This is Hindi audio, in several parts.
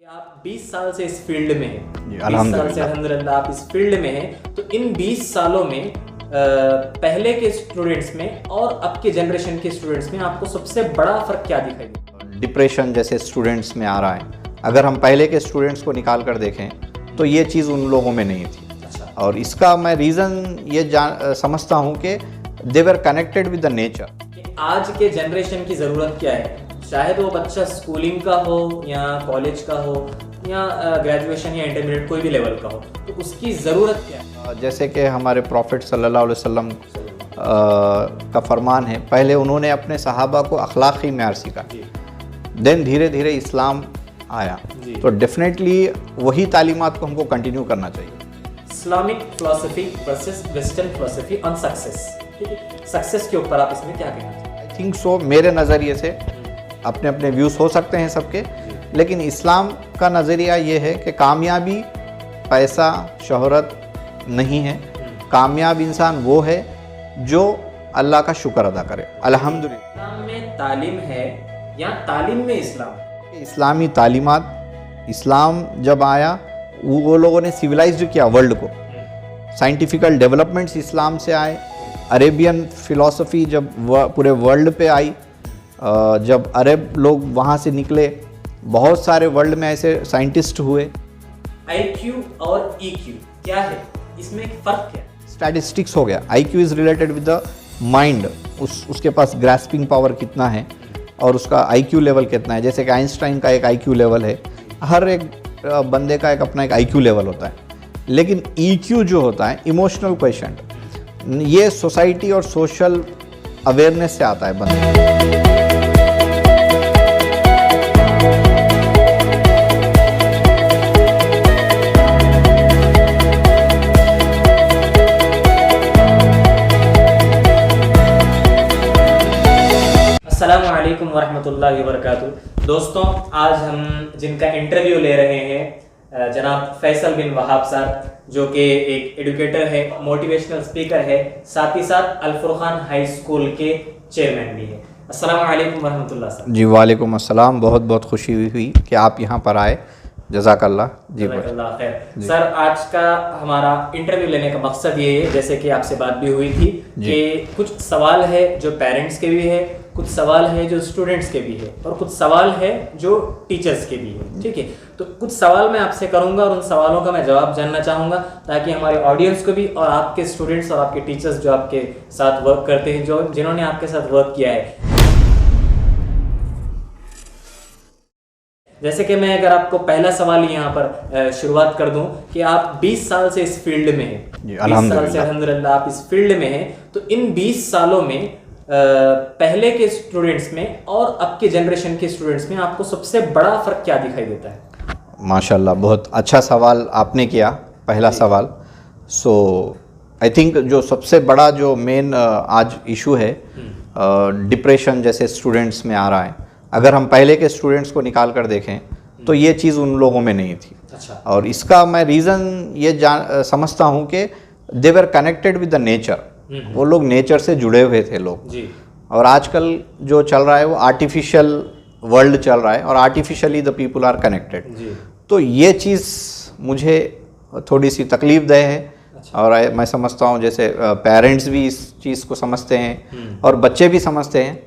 आप 20 साल से इस फील्ड में हैं, 20 साल से अल्हम्दुलिल्लाह आप इस फील्ड में हैं, तो इन 20 सालों में पहले के स्टूडेंट्स में और अब के जनरेशन के स्टूडेंट्स में आपको सबसे बड़ा फर्क क्या दिखाई देता है? डिप्रेशन जैसे स्टूडेंट्स में आ रहा है, अगर हम पहले के स्टूडेंट्स को निकाल कर देखें तो ये चीज़ उन लोगों में नहीं थी। अच्छा। और इसका मैं रीज़न ये समझता हूँ कि they were connected with the nature. आज के जनरेशन की ज़रूरत क्या है, चाहे तो वो बच्चा स्कूलिंग का हो या कॉलेज का हो या ग्रेजुएशन या इंटरमीडिएट कोई भी लेवल का हो, तो उसकी ज़रूरत क्या है? जैसे कि हमारे प्रॉफिट सल्लल्लाहु अलैहि वसल्लम का फरमान है, पहले उन्होंने अपने सहाबा को अखलाक़ी मेयार सिखाया, देन धीरे धीरे इस्लाम आया, तो डेफिनेटली वही तालीमात को हमको कंटिन्यू करना चाहिए। Islamic philosophy versus western philosophy on success, ठीक है, सक्सेस के ऊपर आप इसमें क्या कहना चाहते हैं? आई थिंक सो, मेरे नज़रिए से अपने अपने व्यूज़ हो सकते हैं सबके, लेकिन इस्लाम का नज़रिया ये है कि कामयाबी पैसा शोहरत नहीं है, कामयाब इंसान वो है जो अल्लाह का शुक्र अदा करे। अल्हम्दुलिल्लाह। इस्लाम में तालीम है या तालीम में इस्लाम? इस्लामी तालीमात, इस्लाम जब आया वो लोगों ने सिविलाइज्ड किया वर्ल्ड को, साइंटिफिकल डेवलपमेंट्स इस्लाम से आए, अरेबियन फ़िलॉसफी जब पूरे वर्ल्ड पे आई, जब अरब लोग वहाँ से निकले, बहुत सारे वर्ल्ड में ऐसे साइंटिस्ट हुए। IQ और EQ क्या है, इसमें एक फ़र्क क्या है? स्टैटिस्टिक्स हो गया, IQ is related with the mind, उसके पास ग्रास्पिंग पावर कितना है और उसका IQ लेवल कितना है। जैसे कि आइंस्टाइन का एक IQ लेवल है, हर एक बंदे का एक अपना एक IQ लेवल होता है, लेकिन EQ जो होता है इमोशनल क्वेश्चन, ये सोसाइटी और सोशल अवेयरनेस से आता है बंदे। अस्सलामु अलैकुम वरहमतुल्लाहि वबरकातुहू। दोस्तों, आज हम जिनका इंटरव्यू ले रहे हैं जनाब फैसल बिन वहाब साहब, जो कि एक एडुकेटर है, मोटिवेशनल स्पीकर है, साथ ही साथ अल फुरकान हाई स्कूल के चेयरमैन भी है। अस्सलामु अलैकुम वरहमतुल्लाह साहब। जी वालेकुम अस्सलाम, बहुत बहुत खुशी हुई कि आप यहाँ पर आए, जज़ाकल्लाह। जी जज़ाकल्लाह खैर। सर, आज का हमारा इंटरव्यू लेने का मकसद ये है, जैसे कि आपसे बात भी हुई थी, कि कुछ सवाल है जो पेरेंट्स के भी है, कुछ सवाल है जो स्टूडेंट्स के भी है, और कुछ सवाल है जो टीचर्स के भी है, ठीक है। तो कुछ सवाल मैं आपसे करूंगा और उन सवालों का मैं जवाब जानना चाहूँगा, ताकि हमारे ऑडियंस को भी और आपके स्टूडेंट्स और आपके टीचर्स जो आपके साथ वर्क करते हैं, जो जिन्होंने आपके साथ वर्क किया है। जैसे कि मैं अगर आपको पहला सवाल यहाँ पर शुरुआत कर दूं कि आप 20 साल से इस फील्ड में हैं, 20 साल से अल्हम्दुलिल्लाह आप इस फील्ड में हैं, तो इन 20 सालों में पहले के स्टूडेंट्स में और अब के जनरेशन के स्टूडेंट्स में आपको सबसे बड़ा फ़र्क क्या दिखाई देता है? माशाल्लाह, बहुत अच्छा सवाल आपने किया, पहला सवाल। सो आई थिंक जो सबसे बड़ा जो मेन आज इशू है, डिप्रेशन जैसे स्टूडेंट्स में आ रहा है, अगर हम पहले के स्टूडेंट्स को निकाल कर देखें तो ये चीज़ उन लोगों में नहीं थी। अच्छा। और इसका मैं रीज़न ये समझता हूँ कि they were connected with the nature, वो लोग नेचर से जुड़े हुए थे लोग जी। और आजकल जो चल रहा है वो आर्टिफिशियल वर्ल्ड चल रहा है और artificially the people are connected. तो ये चीज़ मुझे थोड़ी सी तकलीफ़देह है। अच्छा। और मैं समझता हूँ जैसे पेरेंट्स भी इस चीज़ को समझते हैं और बच्चे भी समझते हैं,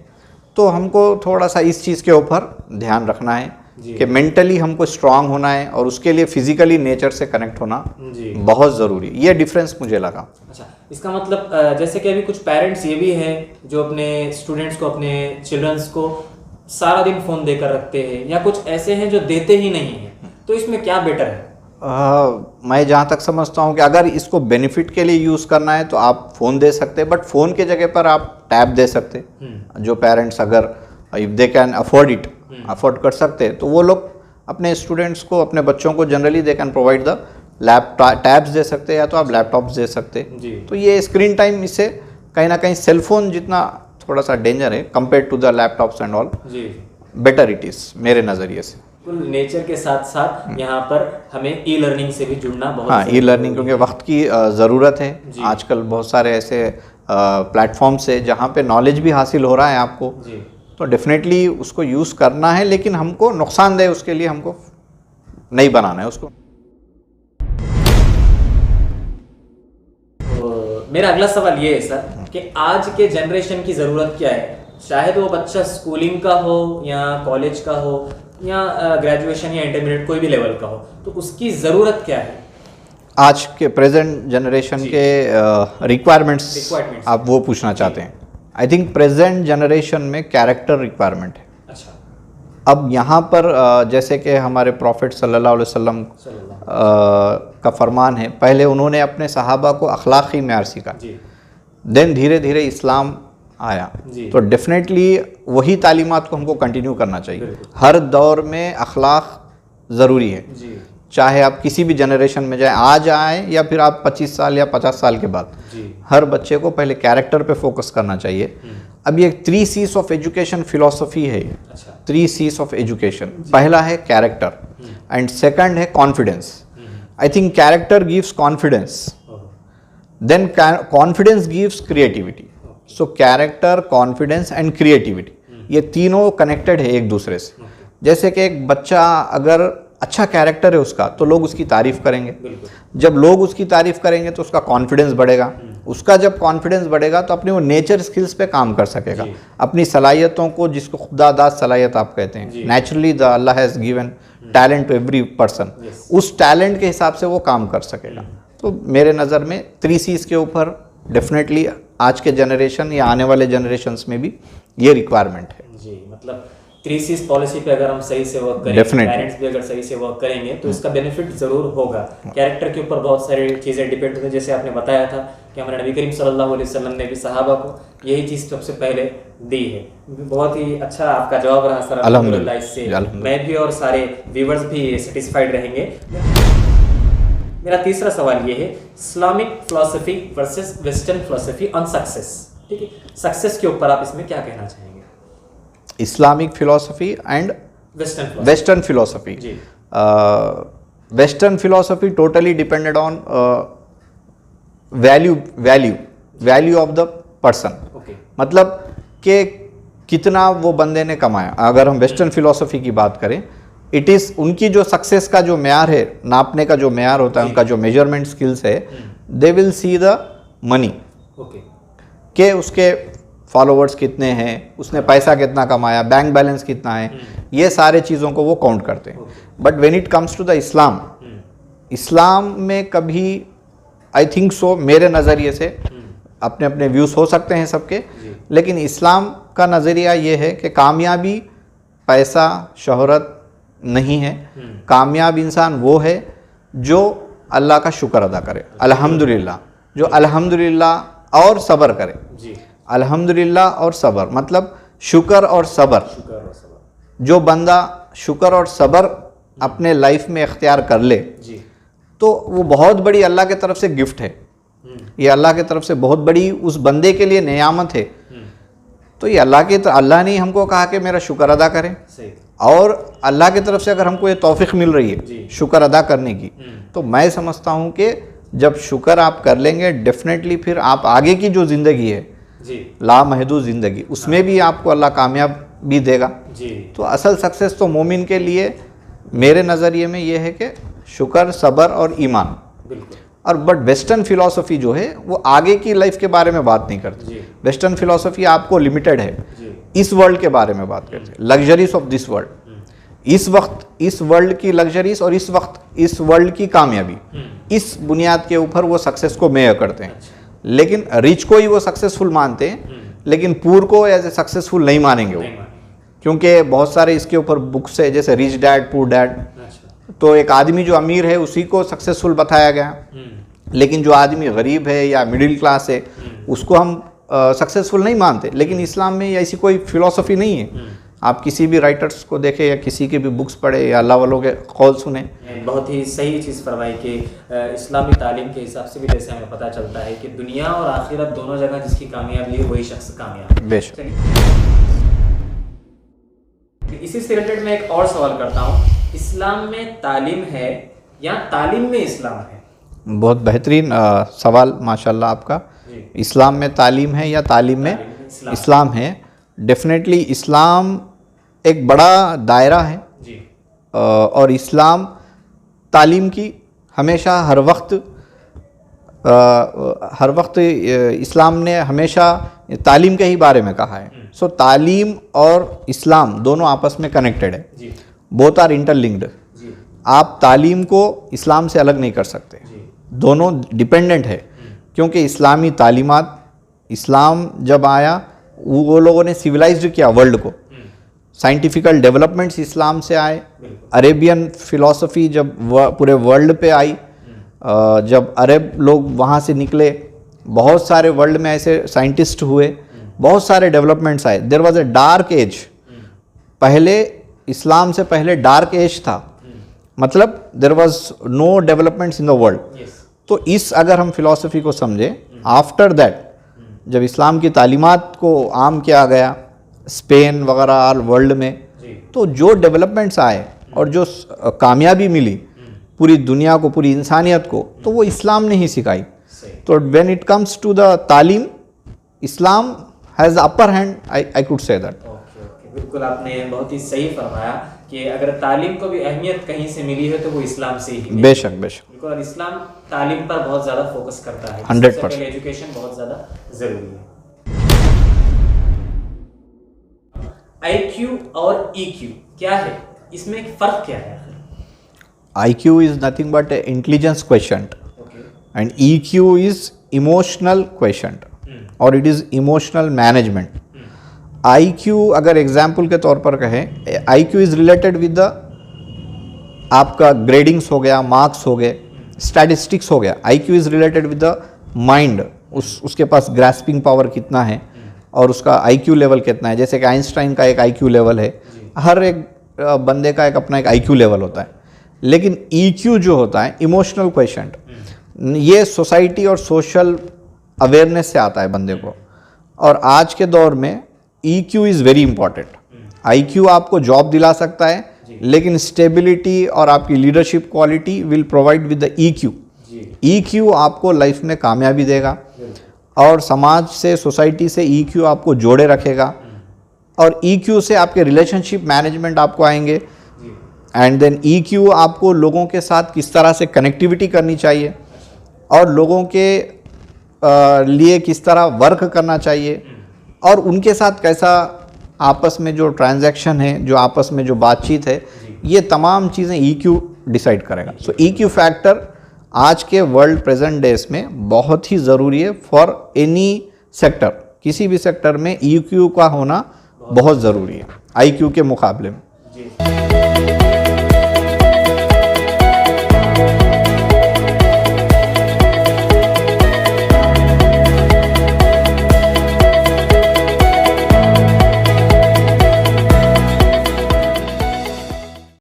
तो हमको थोड़ा सा इस चीज़ के ऊपर ध्यान रखना है कि मेंटली हमको स्ट्रांग होना है और उसके लिए फिजिकली नेचर से कनेक्ट होना बहुत ज़रूरी, ये डिफरेंस मुझे लगा। अच्छा, इसका मतलब जैसे कि अभी कुछ पेरेंट्स ये भी हैं जो अपने स्टूडेंट्स को, अपने चिल्ड्रंस को सारा दिन फ़ोन देकर रखते हैं, या कुछ ऐसे हैं जो देते ही नहीं हैं, तो इसमें क्या बेटर है? मैं जहाँ तक समझता हूँ कि अगर इसको बेनिफिट के लिए यूज़ करना है तो आप फ़ोन दे सकते हैं, बट फ़ोन के जगह पर आप टैब दे सकते हैं। जो पेरेंट्स अगर if they can afford it, afford कर सकते हैं, तो वो लोग अपने स्टूडेंट्स को, अपने बच्चों को generally they can provide the tabs दे सकते हैं, या तो आप लैपटॉप्स दे सकते हैं। तो ये स्क्रीन टाइम इससे कहीं ना कहीं सेलफोन जितना थोड़ा सा डेंजर है compare to the laptops and all, better it is मेरे नज़रिए से। नेचर के साथ साथ यहाँ पर हमें ई लर्निंग से भी जुड़ना बहुत, हाँ, ई लर्निंग क्योंकि वक्त की ज़रूरत है। आजकल बहुत सारे ऐसे प्लेटफॉर्म्स है जहाँ पे नॉलेज भी हासिल हो रहा है आपको, तो डेफिनेटली उसको यूज़ करना है, लेकिन हमको नुकसानदेह उसके लिए हमको नहीं बनाना है उसको। तो मेरा अगला सवाल ये है सर कि आज के जनरेशन की ज़रूरत क्या है, शायद वो बच्चा स्कूलिंग का हो या कॉलेज का हो या ग्रेजुएशन या इंटरमीडिएट कोई भी लेवल का हो, तो उसकी ज़रूरत क्या है आज के प्रेजेंट जनरेशन के रिक्वायरमेंट्स आप वो पूछना चाहते हैं। आई थिंक प्रेजेंट जनरेशन में कैरेक्टर रिक्वायरमेंट है। अच्छा। अब यहाँ पर जैसे कि हमारे प्रॉफिट सल्लल्लाहु अलैहि वसल्लम का फरमान है, पहले उन्होंने अपने सहाबा को अखलाकी मेयार सिखाया, देन धीरे धीरे इस्लाम आया, तो डेफिनेटली वही तालीमात को हमको कंटिन्यू करना चाहिए। हर दौर में अखलाक ज़रूरी है, चाहे आप किसी भी जनरेशन में जाएं, आज आए या फिर आप 25 साल या 50 साल के बाद, हर बच्चे को पहले कैरेक्टर पे फोकस करना चाहिए। अब ये 3 C's ऑफ एजुकेशन फिलॉसफी है। 3 C's ऑफ एजुकेशन, पहला है कैरेक्टर एंड सेकंड है confidence. I think character gives confidence, then confidence gives creativity. So character, confidence and creativity, ये तीनों कनेक्टेड है एक दूसरे से। जैसे कि एक बच्चा अगर अच्छा कैरेक्टर है उसका, तो लोग उसकी तारीफ करेंगे, जब लोग उसकी तारीफ करेंगे तो उसका कॉन्फिडेंस बढ़ेगा, उसका जब कॉन्फिडेंस बढ़ेगा तो अपने वो नेचर स्किल्स पे काम कर सकेगा, अपनी सलाहियतों को, जिसको खुदादाद सलाहियत आप कहते हैं, naturally the Allah has given talent to every person, उस टैलेंट के हिसाब से वो काम कर सकेगा। तो मेरे नज़र में 3 C's के ऊपर डेफिनेटली आज के जनरेशन या आने वाले जनरेशंस में भी ये रिक्वायरमेंट है। जी, मतलब 3 C's पॉलिसी पे अगर हम सही से वर्क करेंगे, पेरेंट्स भी अगर सही से वर्क करेंगे तो इसका बेनिफिट ज़रूर होगा। कैरेक्टर के ऊपर बहुत सारी चीज़ें डिपेंड होती हैं, जैसे आपने बताया था कि हमारे नबी करीम सल्लल्लाहु अलैहि वसल्लम ने भी सहाबा को यही चीज़ सबसे पहले दी है। बहुत ही अच्छा आपका जवाब रहा सर, अल्हम्दुलिल्लाह। इससे मैं भी और सारे व्यूवर्स भी सेटिस्फाइड रहेंगे। मेरा तीसरा सवाल ये है, Islamic philosophy versus western philosophy on success. ठीक है, सक्सेस के ऊपर आप इसमें क्या कहना चाहेंगे? Islamic philosophy and western philosophy. Western philosophy totally depended on value of the person, मतलब कि कितना वो बंदे ने कमाया। अगर हम वेस्टर्न फिलॉसफी की बात करें, इट इज़ उनकी जो सक्सेस का जो मेयार है, नापने का जो मेयार होता है, उनका जो मेजरमेंट स्किल्स है, they will see the money, के उसके फॉलोवर्स कितने हैं, उसने पैसा कितना कमाया, बैंक बैलेंस कितना है, ये सारे चीज़ों को वो काउंट करते हैं। But when it comes to the Islam, Islam में कभी, आई थिंक सो, मेरे नज़रिए से, अपने अपने व्यूज़ हो सकते हैं सबके, लेकिन इस्लाम का नज़रिया ये है कि कामयाबी पैसा शोहरत नहीं है। कामयाब इंसान वो है जो अल्लाह का शुक्र अदा करे, अल्हम्दुलिल्लाह, जो अल्हम्दुलिल्लाह और सब्र करे। अल्हम्दुलिल्लाह और सब्र, मतलब शुक्र और सब्र। जो बंदा शुक्र और सब्र अपने लाइफ में इख्तियार कर ले, तो वो बहुत बड़ी अल्लाह के तरफ से गिफ्ट है। ये अल्लाह के तरफ से बहुत बड़ी उस बंदे के लिए नियामत है। तो ये अल्लाह ने हमको कहा कि मेरा शुक्र अदा करें, और अल्लाह की तरफ से अगर हमको ये तौफीक मिल रही है शुक्र अदा करने की, तो मैं समझता हूँ कि जब शुक्र आप कर लेंगे, डेफिनेटली फिर आप आगे की जो ज़िंदगी है, लामहदूद ज़िंदगी, उसमें भी आपको अल्लाह कामयाब भी देगा। तो असल सक्सेस तो मोमिन के लिए मेरे नज़रिए में ये है कि शुक्र, सब्र और ईमान। और बट वेस्टर्न फिलॉसफी जो है वो आगे की लाइफ के बारे में बात नहीं करती। वेस्टर्न फिलॉसफी आपको लिमिटेड है, इस वर्ल्ड के बारे में बात करते हैं, लग्जरीज ऑफ दिस वर्ल्ड, इस वक्त इस वर्ल्ड की लग्जरीज और इस वक्त इस वर्ल्ड की कामयाबी, इस बुनियाद के ऊपर वो सक्सेस को मेजर करते हैं। लेकिन रिच को ही वो सक्सेसफुल मानते हैं, लेकिन पुअर को एज ए सक्सेसफुल नहीं मानेंगे वो, क्योंकि बहुत सारे इसके ऊपर बुक्स है, जैसे रिच डैड पुअर डैड। तो एक आदमी जो अमीर है उसी को सक्सेसफुल बताया गया, लेकिन जो आदमी गरीब है या मिडिल क्लास है उसको हम सक्सेसफुल नहीं मानते। लेकिन इस्लाम में ऐसी कोई फिलॉसफी नहीं है। आप किसी भी राइटर्स को देखें या किसी के भी बुक्स पढ़े या अल्लाह वालों के कौल सुने। बहुत ही सही चीज़ फरमाई कि इस्लामी तालीम के हिसाब से भी जैसे हमें पता चलता है कि दुनिया और आखिरत दोनों जगह जिसकी कामयाबी है वही शख्स कामयाब है। बेशक। इसी से रिलेटेड मैं एक और सवाल करता हूँ, इस्लाम में तालीम है या तालीम में इस्लाम है? बहुत बेहतरीन सवाल माशाल्लाह आपका। इस्लाम में तालीम है या तालीम में इस्लाम है? डेफिनेटली इस्लाम एक बड़ा दायरा है, और इस्लाम तालीम की हमेशा हर वक्त इस्लाम ने हमेशा तालीम के ही बारे में कहा है। सो तालीम और इस्लाम दोनों आपस में कनेक्टेड है, बोथ आर इंटरलिंक्ड। आप तालीम को इस्लाम से अलग नहीं कर सकते, दोनों डिपेंडेंट है। क्योंकि इस्लामी तालीमात, इस्लाम जब आया वो लोगों ने सिविलाइज्ड किया वर्ल्ड को, साइंटिफिकल डेवलपमेंट्स इस्लाम से आए, अरेबियन फिलॉसफी जब पूरे वर्ल्ड पे आई, जब अरब लोग वहाँ से निकले, बहुत सारे वर्ल्ड में ऐसे साइंटिस्ट हुए, बहुत सारे डेवलपमेंट्स आए। There was a dark age, पहले इस्लाम से पहले डार्क एज था, मतलब there was no developments in the world. तो इस अगर हम फिलॉसफी को समझे, आफ्टर दैट जब इस्लाम की तालीमात को आम किया गया स्पेन वगैरह वर्ल्ड में, तो जो डेवलपमेंट्स आए और जो कामयाबी मिली पूरी दुनिया को, पूरी इंसानियत को, तो वो इस्लाम ने ही सिखाई। तो when it comes to the तालीम, Islam has upper hand, I could say that. बिल्कुल आपने बहुत ही सही फरमाया कि अगर तालीम को भी अहमियत कहीं से मिली है तो वो इस्लाम से ही। बेशक बेशक, बिल्कुल। और इस्लाम तालीम पर बहुत ज़्यादा फोकस करता है, 100%। एजुकेशन बहुत ज़्यादा ज़रूरी है। IQ और EQ क्या है, इसमें एक फ़र्क क्या है? IQ is nothing but an intelligence quotient, and EQ is emotional quotient, और it is emotional management. IQ अगर एग्जाम्पल के तौर पर कहें, IQ is related with the आपका ग्रेडिंग्स हो गया, मार्क्स हो गए, स्टैटिस्टिक्स हो गया। IQ is related with the mind, उसके पास ग्रास्पिंग पावर कितना है और उसका IQ लेवल कितना है। जैसे कि आइंस्टाइन का एक IQ लेवल है, हर एक बंदे का एक अपना एक IQ लेवल होता है। लेकिन EQ जो होता है, इमोशनल क्वेश्चन, ये सोसाइटी और सोशल अवेयरनेस से आता है बंदे को। और आज के दौर में EQ is very important. IQ आपको जॉब दिला सकता है, लेकिन स्टेबिलिटी और आपकी leadership quality will provide with the EQ। EQ आपको लाइफ में कामयाबी देगा और समाज से, सोसाइटी से EQ आपको जोड़े रखेगा, और EQ से आपके रिलेशनशिप मैनेजमेंट आपको आएंगे। एंड देन EQ आपको लोगों के साथ किस तरह से कनेक्टिविटी करनी चाहिए और लोगों के लिए किस तरह वर्क करना चाहिए, और उनके साथ कैसा आपस में जो ट्रांजैक्शन है, जो आपस में जो बातचीत है, ये तमाम चीज़ें EQ डिसाइड करेगा। सो EQ फैक्टर आज के वर्ल्ड प्रेजेंट डेज में बहुत ही ज़रूरी है फॉर एनी सेक्टर। किसी भी सेक्टर में EQ का होना बहुत ज़रूरी है IQ के मुकाबले में।